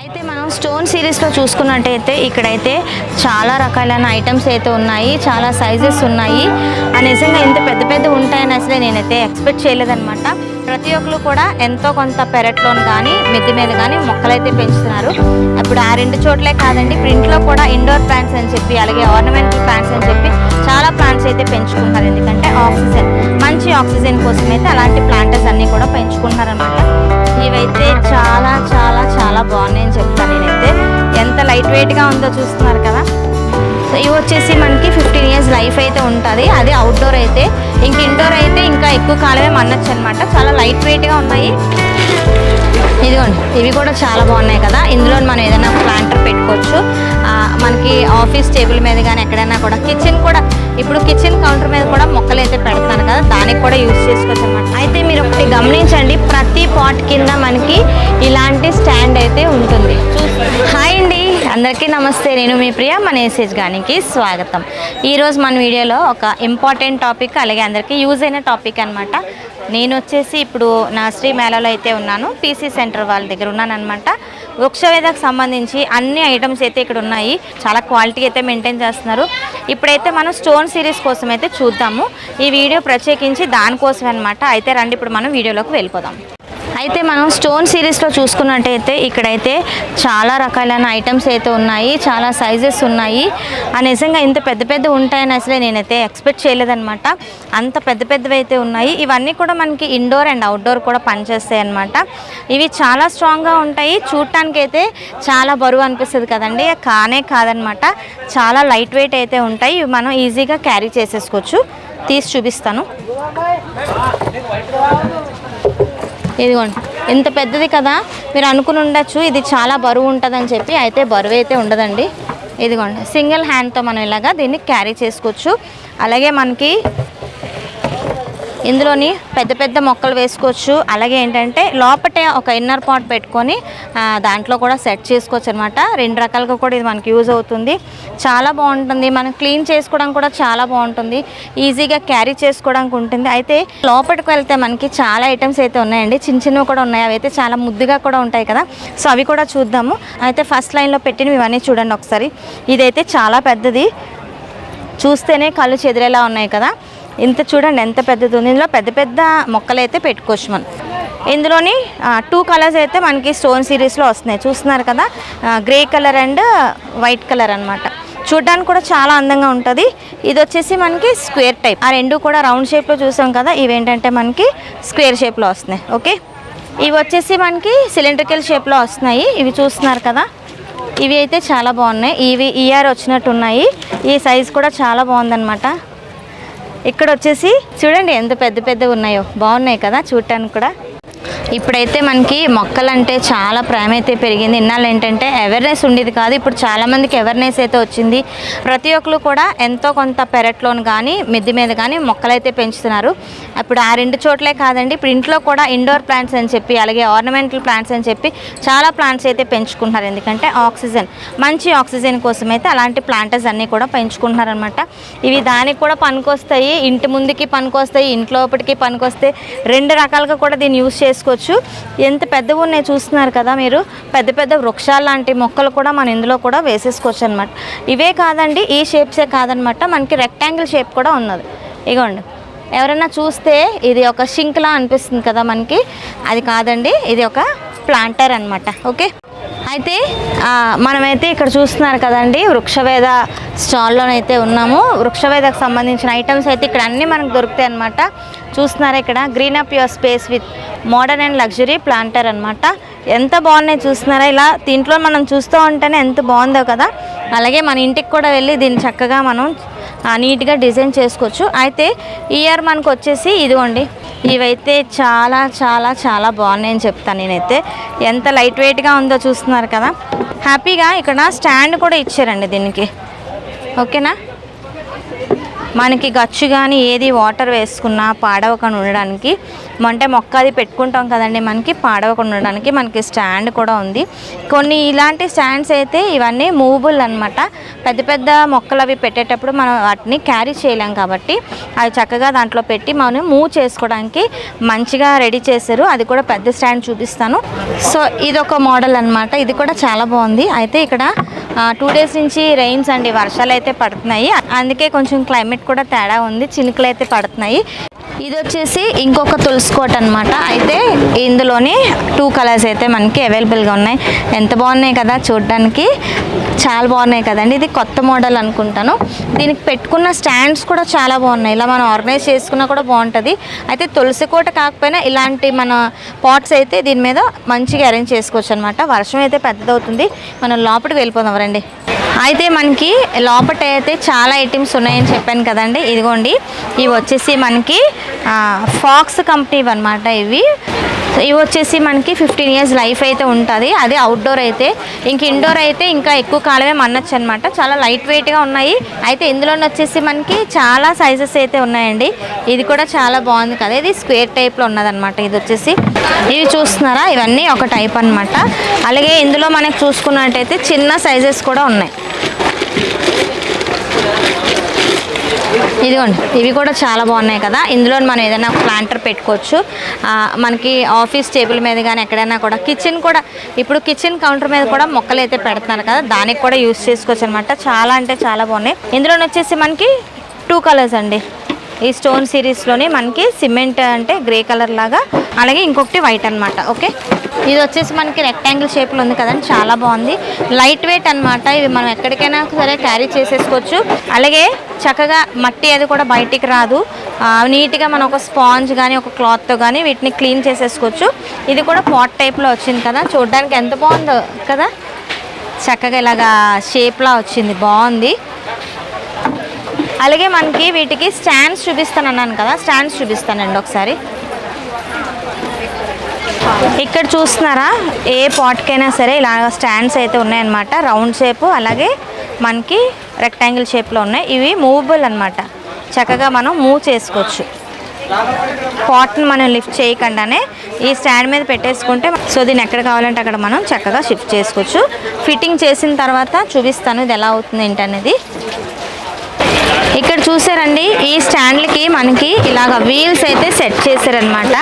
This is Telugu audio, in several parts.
అయితే మనం స్టోన్ సిరీస్లో చూసుకున్నట్టయితే ఇక్కడైతే చాలా రకాలైన ఐటమ్స్ అయితే ఉన్నాయి, చాలా సైజెస్ ఉన్నాయి. నిజంగా ఇంత పెద్ద పెద్ద ఉంటాయని అసలు నేనైతే ఎక్స్పెక్ట్ చేయలేదన్నమాట. ప్రతి ఒక్కరు కూడా ఎంతో కొంత పెరట్లోను కానీ మిద్దె మీద కానీ మొక్కలైతే పెంచుతున్నారు. ఇప్పుడు ఆ రెండు చోట్లే కాదండి, ఇప్పుడు ఇంట్లో కూడా ఇండోర్ ప్లాంట్స్ అని చెప్పి అలాగే ఆర్నమెంటల్ ప్లాంట్స్ అని చెప్పి చాలా ప్లాంట్స్ అయితే పెంచుకుంటున్నారు. ఎందుకంటే ఆక్సిజన్, మంచి ఆక్సిజన్ కోసం అయితే అలాంటి ప్లాంటర్స్ అన్నీ కూడా పెంచుకుంటున్నారనమాట. ఇవైతే చాలా చాలా చాలా బాగున్నాయని చెప్తాను నేనైతే. ఎంత లైట్ వెయిట్గా ఉందో చూస్తున్నారు కదా. సో ఇవి వచ్చేసి మనకి 15 years లైఫ్ అయితే ఉంటుంది. అది అవుట్డోర్ అయితే. ఇంక ఇండోర్ అయితే ఇంకా ఎక్కువ కాలమే మనొచ్చు అనమాట. చాలా లైట్ వెయిట్గా ఉన్నాయి. ఇదిగోండి, ఇవి కూడా చాలా బాగున్నాయి కదా. ఇందులో మనం ఏదైనా ప్లాంటర్ పెట్టుకోవచ్చు. మనకి ఆఫీస్ టేబుల్ మీద కానీ ఎక్కడైనా కూడా, కిచెన్ కూడా, ఇప్పుడు కిచెన్ కౌంటర్ మీద కూడా మొక్కలు అయితే పెడతాను కదా, దానికి కూడా యూజ్ చేసుకోవచ్చు అనమాట. అయితే మీరు ఒకటి గమనించండి, ప్రతి పాట్ కింద మనకి ఇలాంటి స్టాండ్ అయితే ఉంటుంది. హాయ్ అండి, అందరికీ నమస్తే. నేను మీ ప్రియ, మన ఏసేజ్ గానికి స్వాగతం. ఈరోజు మన వీడియోలో ఒక ఇంపార్టెంట్ టాపిక్, అలాగే అందరికీ యూజ్ అయిన టాపిక్ అనమాట. నేను వచ్చేసి ఇప్పుడు నర్సరీ మేళాలో అయితే ఉన్నాను, పీసీ సెంటర్ వాళ్ళ దగ్గర ఉన్నాను అనమాట. వృక్షవేదకు సంబంధించి అన్ని ఐటమ్స్ అయితే ఇక్కడ ఉన్నాయి. చాలా క్వాలిటీ అయితే మెయింటైన్ చేస్తున్నారు. ఇప్పుడైతే మనం స్టోన్ సిరీస్ కోసం అయితే చూద్దాము. ఈ వీడియో ప్రత్యేకించి దానికోసం అనమాట. అయితే రండి, ఇప్పుడు మనం వీడియోలోకి వెళ్ళిపోదాం. అయితే మనం స్టోన్ సిరీస్లో చూసుకున్నట్టయితే ఇక్కడైతే చాలా రకాలైన ఐటమ్స్ అయితే ఉన్నాయి, చాలా సైజెస్ ఉన్నాయి. నిజంగా ఇంత పెద్ద పెద్ద ఉంటాయని అసలే నేనైతే ఎక్స్పెక్ట్ చేయలేదన్నమాట. అంత పెద్ద పెద్దవి అయితే ఉన్నాయి. ఇవన్నీ కూడా మనకి ఇండోర్ అండ్ అవుట్డోర్ కూడా పనిచేస్తాయి అన్నమాట. ఇవి చాలా స్ట్రాంగ్గా ఉంటాయి. చూడటానికి అయితే చాలా బరువు అనిపిస్తుంది కదండి, కాదనమాట. చాలా లైట్ వెయిట్ అయితే ఉంటాయి. ఇవి మనం ఈజీగా క్యారీ చేసేసుకోవచ్చు. తీసి చూపిస్తాను. ఇదిగోండి, ఇంత పెద్దది కదా. మీరు అనుకుని ఉండొచ్చు ఇది చాలా బరువు ఉంటుందని చెప్పి. అయితే బరువు అయితే ఉండదండి. ఇదిగోండి, సింగిల్ హ్యాండ్తో మనం ఇలాగా దీన్ని క్యారీ చేసుకోవచ్చు. అలాగే మనకి ఇందులోని పెద్ద పెద్ద మొక్కలు వేసుకోవచ్చు. అలాగే ఏంటంటే లోపటే ఒక ఇన్నర్ పాట్ పెట్టుకొని దాంట్లో కూడా సెట్ చేసుకోవచ్చు అనమాట. రెండు రకాలుగా కూడా ఇది మనకి యూజ్ అవుతుంది. చాలా బాగుంటుంది. మనం క్లీన్ చేసుకోవడం కూడా చాలా బాగుంటుంది. ఈజీగా క్యారీ చేసుకోవడానికి ఉంటుంది. అయితే లోపలికి వెళ్తే మనకి చాలా ఐటమ్స్ అయితే ఉన్నాయండి. చిన్న చిన్నవి కూడా ఉన్నాయి. అవి అయితే చాలా ముద్దుగా కూడా ఉంటాయి కదా. సో అవి కూడా చూద్దాము. అయితే ఫస్ట్ లైన్లో పెట్టినవి ఇవన్నీ చూడండి ఒకసారి. ఇదైతే చాలా పెద్దది, చూస్తేనే కళ్ళు చెదిరేలా ఉన్నాయి కదా. ఇంత చూడండి ఎంత పెద్దది ఉంది. ఇందులో పెద్ద పెద్ద మొక్కలు అయితే పెట్టుకోవచ్చు మనం. ఇందులోని 2 కలర్స్ అయితే మనకి స్టోన్ సిరీస్లో వస్తున్నాయి. చూస్తున్నారు కదా, grey colour and white colour అనమాట. చూడడానికి కూడా చాలా అందంగా ఉంటుంది. ఇది వచ్చేసి మనకి స్క్వేర్ టైప్. ఆ రెండు కూడా రౌండ్ షేప్లో చూసాం కదా, ఇవేంటంటే మనకి స్క్వేర్ షేప్లో వస్తున్నాయి. ఓకే, ఇవి వచ్చేసి మనకి సిలిండ్రికల్ షేప్లో వస్తున్నాయి. ఇవి చూస్తున్నారు కదా, ఇవి అయితే చాలా బాగున్నాయి. ఇవి ఇయర్ వచ్చినట్టు ఉన్నాయి. ఈ సైజ్ కూడా చాలా బాగుందన్నమాట. ఇక్కడ వచ్చేసి చూడండి ఎంత పెద్ద పెద్దగా ఉన్నాయో, బాగున్నాయి కదా చూడటానికి కూడా. ఇప్పుడైతే మనకి మొక్కలంటే చాలా ప్రేమ అయితే పెరిగింది. ఇన్నాళ్ళు ఏంటంటే అవేర్నెస్ ఉండేది కాదు, ఇప్పుడు చాలామందికి అవేర్నెస్ అయితే వచ్చింది. ప్రతి ఒక్కరు కూడా ఎంతో కొంత పెరట్లోను కానీ మిద్దె మీద కానీ మొక్కలైతే పెంచుతున్నారు. ఇప్పుడు ఆ రెండు చోట్లే కాదండి, ఇప్పుడు ఇంట్లో కూడా ఇండోర్ ప్లాంట్స్ అని చెప్పి అలాగే ఆర్నమెంటల్ ప్లాంట్స్ అని చెప్పి చాలా ప్లాంట్స్ అయితే పెంచుకుంటున్నారు. ఎందుకంటే ఆక్సిజన్, మంచి ఆక్సిజన్ కోసం అయితే అలాంటి ప్లాంటర్స్ అన్నీ కూడా పెంచుకుంటున్నారు అనమాట. ఇవి దానికి కూడా పనికొస్తాయి, ఇంటి ముందుకి పనికొస్తాయి, ఇంట్లోపటికి పనికొస్తాయి. రెండు రకాలుగా కూడా దీన్ని యూజ్ చేసుకోవచ్చు. ఎంత పెద్దగా ఉన్నాయి చూస్తున్నారు కదా మీరు. పెద్ద పెద్ద వృక్షాలు లాంటి మొక్కలు కూడా మనం ఇందులో కూడా వేసేసుకోవచ్చు అనమాట. ఇవే కాదండి, ఈ షేప్సే కాదనమాట, మనకి రెక్టాంగిల్ షేప్ కూడా ఉన్నది. ఇగోండి, ఎవరైనా చూస్తే ఇది ఒక షింక్లా అనిపిస్తుంది కదా మనకి, అది కాదండి, ఇది ఒక ప్లాంటర్ అనమాట. ఓకే, అయితే మనమైతే ఇక్కడ చూస్తున్నారు కదండి, వృక్షవేద స్టాల్లోనైతే ఉన్నాము. వృక్షవేదకు సంబంధించిన ఐటమ్స్ అయితే ఇక్కడ అన్నీ మనకు దొరుకుతాయి అనమాట. చూస్తున్నారా, ఇక్కడ green up your space with modern and luxury planter అనమాట. ఎంత బాగున్నాయి చూస్తున్నారా. ఇలా దీంట్లో మనం చూస్తూ ఉంటేనే ఎంత బాగుందో కదా. అలాగే మన ఇంటికి కూడా వెళ్ళి దీన్ని చక్కగా మనం నీట్గా డిజైన్ చేసుకోవచ్చు. అయితే ఈ ఇయర్ మనకు వచ్చేసి ఇదిగోండి, ఇవైతే చాలా చాలా చాలా బాగున్నాయని చెప్తాను నేనైతే. ఎంత లైట్ వెయిట్గా ఉందో చూస్తున్నారు కదా. హ్యాపీగా ఇక్కడ స్టాండ్ కూడా ఇచ్చారండి దీనికి. ఓకేనా, మనకి గచ్చు కానీ ఏది వాటర్ వేసుకున్నా పాడవకుండా ఉండడానికి, అంటే మొక్క అది పెట్టుకుంటాం కదండి, మనకి పాడవకుండా ఉండడానికి మనకి స్టాండ్ కూడా ఉంది. కొన్ని ఇలాంటి స్టాండ్స్ అయితే ఇవన్నీ మూవబుల్ అనమాట. పెద్ద పెద్ద మొక్కలు అవి పెట్టేటప్పుడు మనం వాటిని క్యారీ చేయలేం కాబట్టి అవి చక్కగా దాంట్లో పెట్టి మనం మూవ్ చేసుకోవడానికి మంచిగా రెడీ చేశారు. అది కూడా పెద్ద స్టాండ్ చూపిస్తాను. సో ఇది ఒక మోడల్ అనమాట. ఇది కూడా చాలా బాగుంది. అయితే ఇక్కడ 2 days నుంచి రెయిన్స్ అండి, వర్షాలు అయితే పడుతున్నాయి. అందుకే కొంచెం క్లైమేట్ కూడా తేడా ఉంది, చినుకులు అయితే పడుతున్నాయి. ఇది వచ్చేసి ఇంకొక తులసి కోట అనమాట. అయితే ఇందులోని 2 కలర్స్ అయితే మనకి అవైలబుల్గా ఉన్నాయి. ఎంత బాగున్నాయి కదా, చూడడానికి చాలా బాగున్నాయి కదండి. ఇది కొత్త మోడల్ అనుకుంటాను. దీనికి పెట్టుకున్న స్టాండ్స్ కూడా చాలా బాగున్నాయి. ఇలా మనం ఆర్గనైజ్ చేసుకున్నా కూడా బాగుంటుంది. అయితే తులసి కోట కాకపోయినా ఇలాంటి మన పాట్స్ అయితే దీని మీద మంచిగా అరేంజ్ చేసుకోవచ్చు అనమాట. వర్షం అయితే పెద్దదవుతుంది, మనం లోపలికి వెళ్ళిపోదాం రండి. అయితే మనకి లోపల అయితే చాలా ఐటమ్స్ ఉన్నాయని చెప్పాను కదండి. ఇదిగోండి, ఇవి వచ్చేసి మనకి ఫాక్స్ కంపెనీ అనమాట. ఇవి వచ్చేసి మనకి 15 years లైఫ్ అయితే ఉంటుంది. అదే అవుట్డోర్ అయితే. ఇండోర్ అయితే ఇంకా ఎక్కువ కాలమే మనొచ్చు అనమాట. చాలా లైట్ వెయిట్గా ఉన్నాయి. అయితే ఇందులోనే వచ్చేసి మనకి చాలా సైజెస్ అయితే ఉన్నాయండి. ఇది కూడా చాలా బాగుంది కదా, ఇది స్క్వేర్ టైప్లో ఉన్నదనమాట. ఇది వచ్చేసి ఇవి చూస్తున్నారా, ఇవన్నీ ఒక టైప్ అనమాట. అలాగే ఇందులో మనకి చూసుకున్నట్టయితే చిన్న సైజెస్ కూడా ఉన్నాయి. ఇదిగోండి, ఇవి కూడా చాలా బాగున్నాయి కదా. ఇందులో మనం ఏదైనా ప్లాంటర్ పెట్టుకోవచ్చు. మనకి ఆఫీస్ టేబుల్ మీద కానీ ఎక్కడైనా కూడా, కిచెన్ కూడా, ఇప్పుడు కిచెన్ కౌంటర్ మీద కూడా మొక్కలు అయితే పెడుతున్నారు కదా, దానికి కూడా యూస్ చేసుకోవచ్చు అనమాట. చాలా అంటే చాలా బాగున్నాయి. ఇందులో వచ్చేసి మనకి 2 కలర్స్ అండి. ఈ స్టోన్ సిరీస్లోనే మనకి సిమెంట్ అంటే గ్రే కలర్ లాగా, అలాగే ఇంకొకటి వైట్ అనమాట. ఓకే, ఇది వచ్చేసి మనకి రెక్టాంగిల్ షేప్లో ఉంది కదండి, చాలా బాగుంది. లైట్ వెయిట్ అనమాట. ఇవి మనం ఎక్కడికైనా సరే క్యారీ చేసేసుకోవచ్చు. అలాగే చక్కగా మట్టి అది కూడా బయటికి రాదు. నీట్గా మనం ఒక స్పాంజ్ కానీ ఒక క్లాత్తో కానీ వీటిని క్లీన్ చేసేసుకోవచ్చు. ఇది కూడా పాట్ టైప్లో వచ్చింది కదా, చూడడానికి ఎంత బాగుందో కదా, చక్కగా ఇలాగా షేప్లా వచ్చింది, బాగుంది. అలాగే మనకి వీటికి స్టాండ్స్ చూపిస్తాను అన్నాను కదా, స్టాండ్స్ చూపిస్తానండి ఒకసారి. ఇక్కడ చూస్తున్నారా, ఏ పాట్కైనా సరే ఇలాగ స్టాండ్స్ అయితే ఉన్నాయన్నమాట. రౌండ్ షేపు అలాగే మనకి రెక్టాంగిల్ షేప్లో ఉన్నాయి. ఇవి మూవబుల్ అనమాట. చక్కగా మనం మూవ్ చేసుకోవచ్చు. పాట్ని మనం లిఫ్ట్ చేయకుండానే ఈ స్టాండ్ మీద పెట్టేసుకుంటే, సో దీన్ని ఎక్కడ కావాలంటే అక్కడ మనం చక్కగా షిఫ్ట్ చేసుకోవచ్చు. ఫిట్టింగ్ చేసిన తర్వాత చూపిస్తాను ఇది ఎలా అవుతుంది ఏంటనేది. ఇక్కడ చూసారండి, ఈ స్టాండ్లకి మనకి ఇలాగ వీల్స్ అయితే సెట్ చేశారనమాట.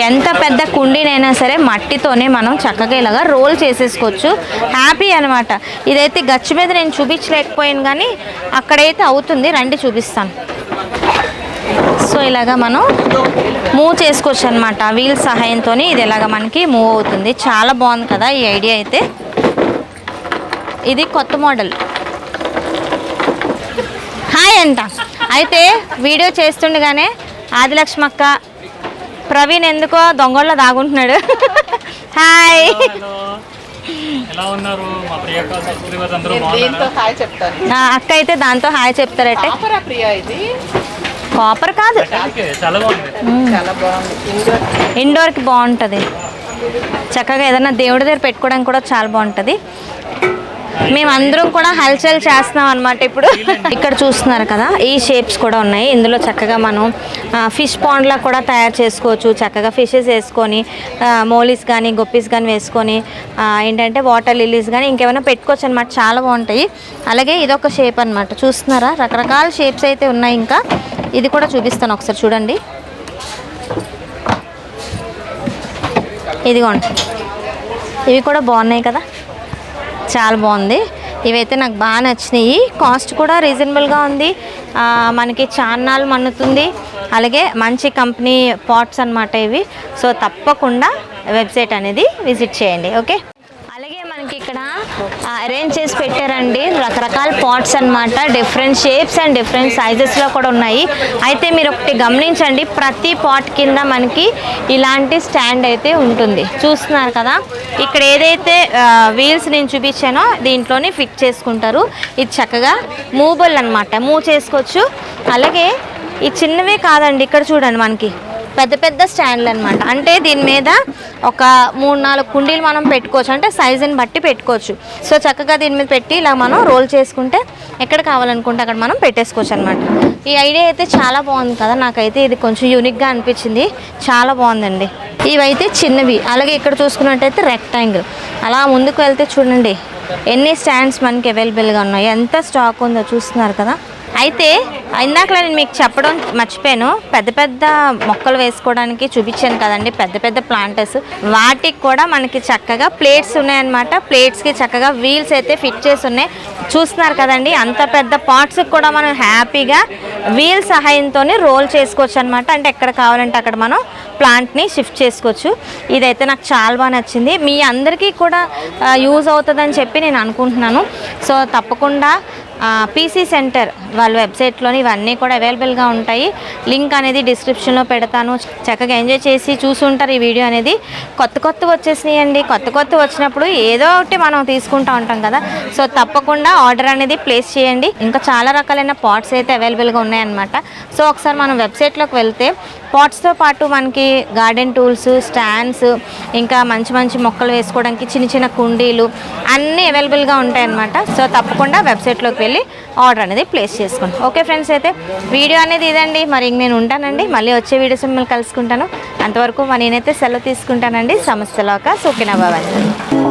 ఎంత పెద్ద కుండీనైనా సరే మట్టితోనే మనం చక్కగా ఇలాగ రోల్ చేసేసుకోవచ్చు. హ్యాపీ అనమాట. ఇదైతే గచ్చు మీద నేను చూపించలేకపోయాను కానీ అక్కడైతే అవుతుంది, రండి చూపిస్తాను. సో ఇలాగ మనం మూవ్ చేసుకోవచ్చు అనమాట. వీల్ సహాయంతో ఇది ఇలాగ మనకి మూవ్ అవుతుంది. చాలా బాగుంది కదా ఈ ఐడియా అయితే. ఇది కొత్త మోడల్. హాయ్ అంట. అయితే వీడియో చేస్తుండగానే ఆదిలక్ష్మి అక్క, ప్రవీణ్ ఎందుకో దొంగల్లో దాగుంటున్నాడు. హాయ్. అక్క అయితే దాంతో హాయ్ చెప్తారట. కాపర్ కాదు, ఇండోర్కి బాగుంటుంది. చక్కగా ఏదైనా దేవుడి దగ్గర పెట్టుకోవడానికి కూడా చాలా బాగుంటుంది. మేమందరం కూడా హల్చల్ చేస్తున్నాం అనమాట ఇప్పుడు. ఇక్కడ చూస్తున్నారు కదా, ఈ షేప్స్ కూడా ఉన్నాయి. ఇందులో చక్కగా మనం ఫిష్ పాండ్లా కూడా తయారు చేసుకోవచ్చు. చక్కగా ఫిషెస్ వేసుకొని మోలీస్ కానీ గొప్పీస్ కానీ వేసుకొని ఏంటంటే వాటర్ లిల్లీస్ కానీ ఇంకేమైనా పెట్టుకోవచ్చు అనమాట. చాలా బాగుంటాయి. అలాగే ఇదొక షేప్ అనమాట. చూస్తున్నారా, రకరకాల షేప్స్ అయితే ఉన్నాయి. ఇంకా ఇది కూడా చూపిస్తాను ఒకసారి చూడండి. ఇదిగోండి, ఇవి కూడా బాగున్నాయి కదా, చాలా బాగుంది. ఇవైతే నాకు బాగా నచ్చినాయి. కాస్ట్ కూడా రీజనబుల్గా ఉంది. మనకి చాన్నాళ్ళు మన్నుతుంది. అలాగే మంచి కంపెనీ పాట్స్ అనమాట ఇవి. సో తప్పకుండా వెబ్సైట్ అనేది విజిట్ చేయండి. ఓకే, అలాగే మనకి ఇక్కడ అరేంజ్ చేసి పెట్టారండి రకరకాల పాట్స్ అనమాట. డిఫరెంట్ షేప్స్ అండ్ డిఫరెంట్ సైజెస్లో కూడా ఉన్నాయి. అయితే మీరు ఒకటి గమనించండి, ప్రతి పాట్ కింద మనకి ఇలాంటి స్టాండ్ అయితే ఉంటుంది. చూస్తున్నారు కదా, ఇక్కడ ఏదైతే వీల్స్ నేను చూపించానో దీంట్లోనే ఫిట్ చేసుకుంటారు. ఇది చక్కగా మూవబుల్ అనమాట, మూవ్ చేసుకోవచ్చు. అలాగే ఈ చిన్నవే కాదండి, ఇక్కడ చూడండి మనకి పెద్ద పెద్ద స్టాండ్లు అనమాట. అంటే దీని మీద ఒక 3-4 కుండీలు మనం పెట్టుకోవచ్చు, అంటే సైజుని బట్టి పెట్టుకోవచ్చు. సో చక్కగా దీని మీద పెట్టి ఇలా మనం రోల్ చేసుకుంటే ఎక్కడ కావాలనుకుంటే అక్కడ మనం పెట్టేసుకోవచ్చు అనమాట. ఈ ఐడియా అయితే చాలా బాగుంది కదా, నాకైతే ఇది కొంచెం యూనిక్గా అనిపించింది, చాలా బాగుందండి. ఇవైతే చిన్నవి. అలాగే ఇక్కడ చూసుకున్నట్టయితే రెక్టాంగిల్. అలా ముందుకు వెళ్తే చూడండి ఎన్ని స్టాండ్స్ మనకి అవైలబుల్గా ఉన్నాయి, ఎంత స్టాక్ ఉందో చూస్తున్నారు కదా. అయితే ఇందాకలా నేను మీకు చెప్పడం మర్చిపోయాను, పెద్ద పెద్ద మొక్కలు వేసుకోవడానికి చూపించాను కదండి, పెద్ద పెద్ద ప్లాంటర్స్. వాటికి కూడా మనకి చక్కగా ప్లేట్స్ ఉన్నాయన్నమాట. ప్లేట్స్కి చక్కగా వీల్స్ అయితే ఫిట్ చేసి ఉన్నాయి, చూస్తున్నారు కదండి. అంత పెద్ద పాట్స్కి కూడా మనం హ్యాపీగా వీల్ సహాయంతో రోల్ చేసుకోవచ్చు అనమాట. అంటే ఎక్కడ కావాలంటే అక్కడ మనం ప్లాంట్ని షిఫ్ట్ చేసుకోవచ్చు. ఇదైతే నాకు చాలా బాగా నచ్చింది, మీ అందరికీ కూడా యూజ్ అవుతుందని చెప్పి నేను అనుకుంటున్నాను. సో తప్పకుండా పీసీ సెంటర్ వాళ్ళ వెబ్సైట్లోని ఇవన్నీ కూడా అవైలబుల్గా ఉంటాయి. లింక్ అనేది డిస్క్రిప్షన్లో పెడతాను, చక్కగా ఎంజాయ్ చేసి చూసుంటారు ఈ వీడియో అనేది. కొత్త వచ్చేసినాయండి, కొత్త వచ్చినప్పుడు ఏదో ఒకటి మనం తీసుకుంటూ ఉంటాం కదా. సో తప్పకుండా ఆర్డర్ అనేది ప్లేస్ చేయండి. ఇంకా చాలా రకాలైన పాట్స్ అయితే అవైలబుల్గా ఉన్నాయన్నమాట. సో ఒకసారి మనం వెబ్సైట్లోకి వెళ్తే పాట్స్తో పాటు మనకి గార్డెన్ టూల్స్, స్టాండ్స్, ఇంకా మంచి మంచి మొక్కలు వేసుకోవడానికి చిన్న చిన్న కుండీలు అన్నీ అవైలబుల్గా ఉంటాయన్నమాట. సో తప్పకుండా వెబ్సైట్లోకి వెళ్ళి ఆర్డర్ అనేది ప్లేస్ చేసుకోండి. ఓకే ఫ్రెండ్స్, అయితే వీడియో అనేది ఇదండి. మరి నేను ఉంటానండి, మళ్ళీ వచ్చే వీడియోస్ మిమ్మల్ని కలుసుకుంటాను. అంతవరకు నేనైతే సెలవు తీసుకుంటానండి. సమస్తలోక సుఖినో భవంతు.